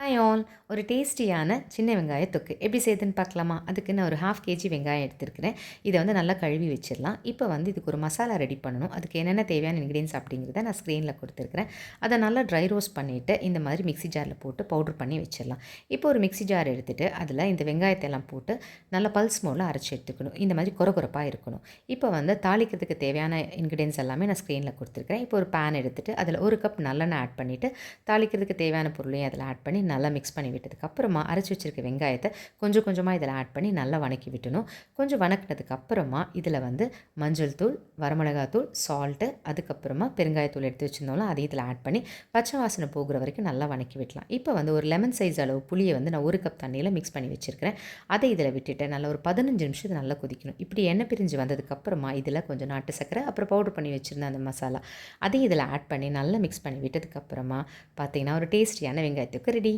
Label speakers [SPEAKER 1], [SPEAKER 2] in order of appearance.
[SPEAKER 1] Hi all. ஒரு டேஸ்டியான சின்ன வெங்காய தொக்கு எப்படி செய்யுதுன்னு பார்க்கலாமா? அதுக்கு நான் ஒரு 1/2 கேஜி வெங்காயம் எடுத்துருக்கிறேன். இதை வந்து நல்லா கழுவி வச்சிடலாம். இப்போ வந்து இதுக்கு ஒரு மசாலா ரெடி பண்ணணும். அதுக்கு என்னென்ன தேவையான இன்க்ரீடியன்ஸ் அப்படிங்கிறத நான் ஸ்க்ரீனில் கொடுத்துருக்குறேன். அதை நல்லா ட்ரை ரோஸ்ட் பண்ணிவிட்டு இந்த மாதிரி மிக்ஸி ஜாரில் போட்டு பவுடர் பண்ணி வச்சிடலாம். இப்போ ஒரு மிக்ஸி ஜார் எடுத்துகிட்டு அதில் இந்த வெங்காயத்தை எல்லாம் போட்டு நல்லா பல்ஸ் மோடில் அரைச்சி எடுத்துக்கணும். இந்த மாதிரி கொரகொரப்பாக இருக்கணும். இப்போ வந்து தாளிக்கிறதுக்கு தேவையான இன்க்ரீடியன்ஸ் எல்லாமே நான் ஸ்க்ரீனில் கொடுத்துருக்குறேன். இப்போ ஒரு பேன் எடுத்துகிட்டு அதில் 1 கப் நல்லெண்ணெய் ஆட் பண்ணிவிட்டு தாளிக்கிறதுக்கு தேவையான பொருளையும் அதில் ஆட் பண்ணி நல்லா மிக்ஸ் பண்ணி விட்டதுக்கப்புறமா அரைச்சி வச்சிருக்க வெங்காயத்தை கொஞ்சம் கொஞ்சமாக இதில் ஆட் பண்ணி நல்லா வணக்கி விட்டணும். கொஞ்சம் வணக்கினதுக்கு அப்புறமா இதில் வந்து மஞ்சள் தூள், வரமிளகாத்தூள், சால்ட்டு, அதுக்கப்புறமா பெருங்காயத்தூள் எடுத்து வச்சுருந்தோம்ல அதையும் இதில் ஆட் பண்ணி பச்சை வாசனை போகிற வரைக்கும் நல்லா வணக்கி விடலாம். இப்போ வந்து ஒரு லெமன் சைஸ் அளவு புளியை வந்து நான் 1 கப் தண்ணியில் மிக்ஸ் பண்ணி வச்சுருக்கிறேன். அதை இதில் விட்டுட்டு நல்லா ஒரு 15 நிமிஷம் இது நல்லா கொதிக்கணும். இப்படி எண்ணெய் பிரிஞ்சு வந்ததுக்கப்புறமா இதில் கொஞ்சம் நாட்டு சர்க்கரை, அப்புறம் பவுடர் பண்ணி வச்சுருந்த அந்த மசாலா அதையும் இதில் ஆட் பண்ணி நல்லா மிக்ஸ் பண்ணி விட்டதுக்கப்புறமா பார்த்தீங்கன்னா ஒரு டேஸ்டியான வெங்காயத்துக்கு ரெடி.